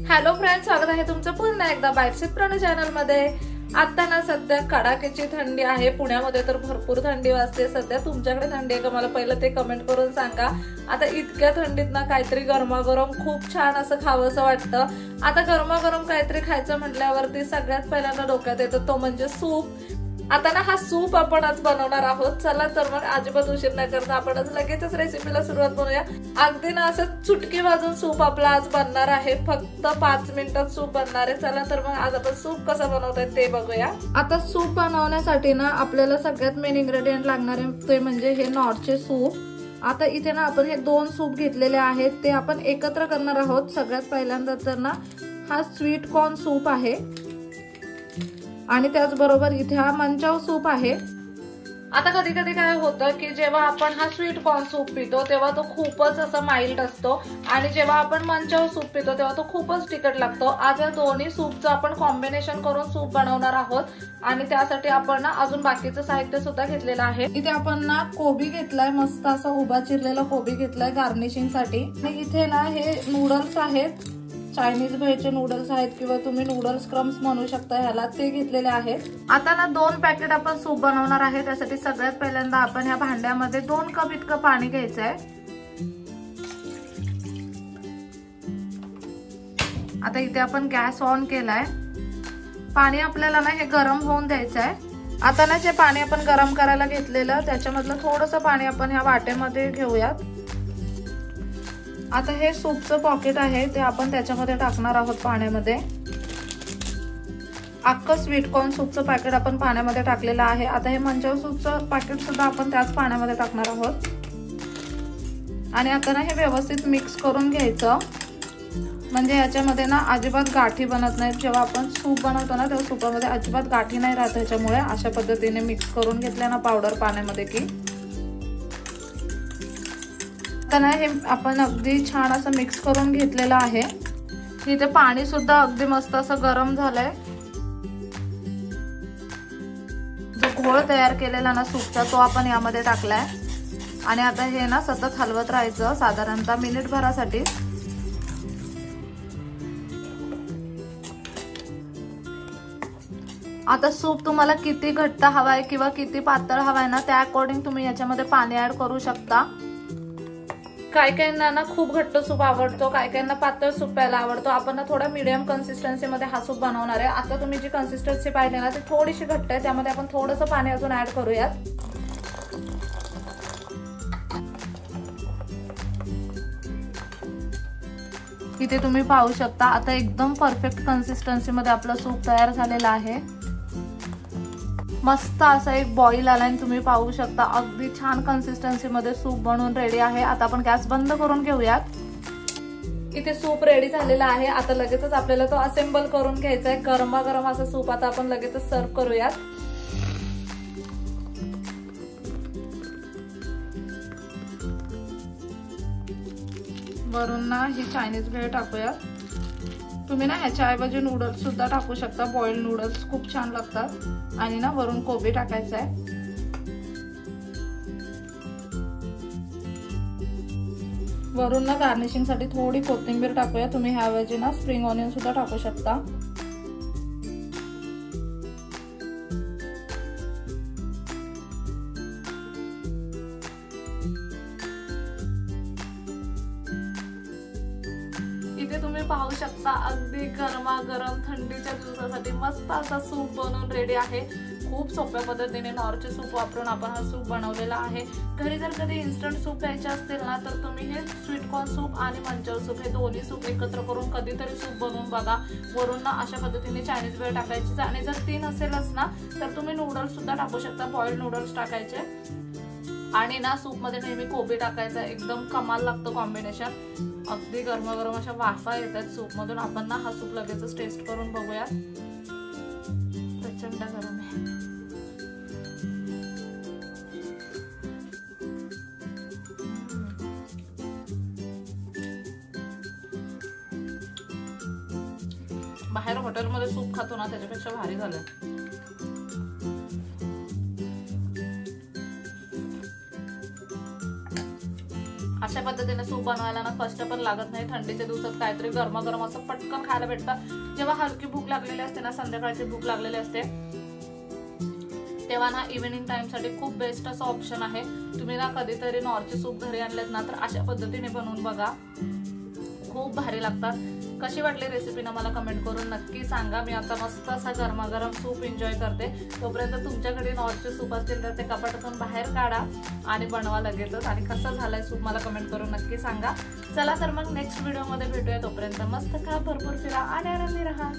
Hello friends, स्वागत आहे तुमचं पुन्हा एकदा बाईटशीत प्रणू चॅनल मध्ये। आता ना सध्या कडाक्याची थंडी आहे, पुण्यामध्ये तर भरपूर थंडी वाजते। सध्या तुमच्याकडे थंडी आहे का मला पहिलं ते कमेंट करून सांगा। आता इतक्या थंडीत ना काहीतरी गरमागरम खूप छान असं खावंसं वाटतं। आता गरमागरम काहीतरी खायचं म्हटल्यावरती सगळ्यात पहिल्यांदा डोक्यात येतं तो म्हणजे सूप। आता ना हा सूप आपण आज बनवणार आहोत। चला तर मग अजिबात उशीर न करता आपण आज लगेचच रेसिपीला सुरुवात करूया। अगदी ना असं चुटकी वाजून सूप आपला आज बनणार आहे। फक्त 5 मिनिटात सूप बनणार आहे। चला तर मग आज आपण सूप कसं बनवतोय ते बघूया। आता सूप बनवण्यासाठी ना आपल्याला सगळ्यात मेन इन्ग्रेडियंट लागणार आहे ते म्हणजे हे नॉरचे सूप। आता इथे ना आपण हे 2 सूप घेतलेले आहेत, ते आपण एकत्र करणार आहोत। सगळ्यात पहिल्यांदा तर ना हा स्वीट कॉर्न सूप आहे आणि त्याचबरोबर इथे हा मंचाव सूप आहे। आता कधी कधी काय होतं की जेव्हा आपण हा स्वीट कॉर्न सूप पितो तेव्हा तो खूपच असा माइल्ड असतो आणि जेव्हा आपण मंचाव सूप पितो तेव्हा तो खूपच तिखट लागतो। आज या दोन्ही सूपचं आपण कॉम्बिनेशन करून सूप बनवणार आहोत आणि त्यासाठी आपण ना अजून बाकीचं साहित्य सुद्धा घेतलेलं आहे। इथे आपण ना कोबी घेतलाय, मस्त असा उभा चिरलेला कोबी घेतलाय गार्निशिंग साठी। आणि इथे ना हे नूडल्स आहेत, चायनीज भेळचे नूडल्स आहेत किंवा तुम्ही नूडल्स क्रम्स म्हणू शकता ह्याला, ते घेतलेले आहेत। आता ना 2 पॅकेट आपण सूप बनवणार आहे। त्यासाठी सगळ्यात पहिल्यांदा आपण ह्या भांड्यामध्ये 2 कप इतकं पाणी घ्यायचं आहे। आता इथे आपण गॅस ऑन केलाय। पाणी आपल्याला ना हे गरम होऊन द्यायचं आहे। आता ना जे पाणी आपण गरम करायला घेतलेलं त्याच्यामधलं थोडंसं पाणी आपण ह्या वाटेमध्ये घेऊयात। आता हे सूपचं पॉकेट आहे ते आपण त्याच्यामध्ये टाकणार आहोत पाण्यामध्ये। अख्खं स्वीट कॉर्न सूपचं पॅकेट आपण पाण्यामध्ये टाकलेलं आहे। आता हे मंचाव सूपचं पॅकेट सुद्धा आपण त्याच पाण्यामध्ये टाकणार आहोत आणि आता ना हे व्यवस्थित मिक्स करून घ्यायचं, म्हणजे याच्यामध्ये ना अजिबात गाठी बनत नाहीत। जेव्हा आपण सूप बनवतो ना तेव्हा सूपामध्ये अजिबात गाठी नाही राहत। त्याच्यामुळे अशा पद्धतीने मिक्स करून घेतल्या ना पावडर पाण्यामध्ये की आता ना हे आपण अगदी छान असं मिक्स करून घेतलेलं आहे। इथे पाणी सुद्धा अगदी मस्त असं गरम झालंय। जो घोळ तयार केलेला ना सूपचा तो आपण यामध्ये टाकलाय आणि आता हे ना सतत हलवत राहायचं साधारणतः मिनिटभरासाठी। आता सूप तुम्हाला किती घट्ट हवाय किंवा किती पातळ हवाय ना त्या अकॉर्डिंग तुम्ही याच्यामध्ये पाणी ऍड करू शकता। काही काहींना ना खूप घट्ट सूप आवडतो, काही काहींना पातळ सूप प्यायला आवडतो। आपण ना थोडा मीडियम कन्सिस्टन्सी मध्ये हा सूप बनवणार आहे। आता तुम्ही जी कन्सिस्टन्सी पाहिली ना ती थोडीशी घट्ट आहे, त्यामध्ये आपण थोडंसं पाणी अजून ऍड करूयात। इथे तुम्ही पाहू शकता आता एकदम परफेक्ट कन्सिस्टन्सी मध्ये आपला सूप तयार झालेला आहे। मस्त असा एक बॉईल आला आणि तुम्ही पाहू शकता अगदी छान कन्सिस्टन्सी मध्ये सूप बनवून रेडी आहे। आता आपण गॅस बंद करून घेऊयात। इथे सूप रेडी झालेला आहे। आता लगेचच आपल्याला तो असेंबल करून घ्यायचा आहे। गरमागरम असा सूप आता आपण लगेचच सर्व करूयात। वरून ना ही चायनीज भेळ टाकूयात। तुम्ही ना ह्याच्याऐवजी नूडल्स सुद्धा टाकू शकता, बॉइल्ड नूडल्स खूप छान लागतात। आणि ना वरून कोबी टाकायचा आहे। वरून ना गार्निशिंग साठी थोडी कोथिंबीर टाकूया। तुम्ही ह्याऐवजी ना स्प्रिंग ऑनियन सुद्धा टाकू शकता। इथे तुम्ही पाहू शकता अगदी गरमागरम थंडीच्या दिवसासाठी मस्त असा सूप बनवून रेडी आहे। खूप सोप्या पद्धतीने नॉरचे सूप वापरून आपण हा सूप बनवलेला आहे। घरी जर कधी इन्स्टंट सूप प्यायचे असतील ना तर तुम्ही हे स्वीट कॉर्न सूप आणि मंचाव सूप हे दोन्ही सूप एकत्र करून कधीतरी सूप बनवून बघा। वरून ना अशा पद्धतीने चायनीज भेळ टाकायची आणि जर ती नसेलच ना तर तुम्ही नूडल्स सुद्धा टाकू शकता, बॉइल्ड नूडल्स टाकायचे आणि ना सूप मध्ये नेहमी कोबी टाकायचा। एकदम कमाल लागतं कॉम्बिनेशन। अगदी गरमागरम अशा वाफा येतात सूप मधून। आपण ना हा सूप लगेचच टेस्ट करून बघूया। प्रचंड गरम आहे। बाहेर हॉटेलमध्ये सूप खातो ना त्याच्यापेक्षा भारी झालं। अशा पद्धतीने सूप बनवायला ना कष्ट पण लागत नाही। थंडीच्या दिवसात काहीतरी गरमागरम असं पटकन खायला भेटतं। जेव्हा हलकी भूक लागलेली असते ना, संध्याकाळची भूक लागलेली असते, तेव्हा ना इव्हिनिंग टाइम साठी खूप बेस्ट असं ऑप्शन आहे। तुम्ही ना कधीतरी नॉरचे सूप घरी आणलेत ना तर अशा पद्धतीने बनवून बघा, खूप भारी लागतात। कशी वाटली रेसिपी ना मला कमेंट करून नक्की सांगा। मी आता मस्त असा गरमागरम सूप एन्जॉय करते। तोपर्यंत तुमच्याकडे नॉरचे सूप असतील तर ते कपाटातून बाहेर काढा आणि बनवा लगेचच। आणि कसं झालंय सूप मला कमेंट करून नक्की सांगा। चला तर मग नेक्स्ट व्हिडिओ मध्ये भेटूया। तोपर्यंत मस्त खा, भरपूर फिरा आणि आनंदी राहा।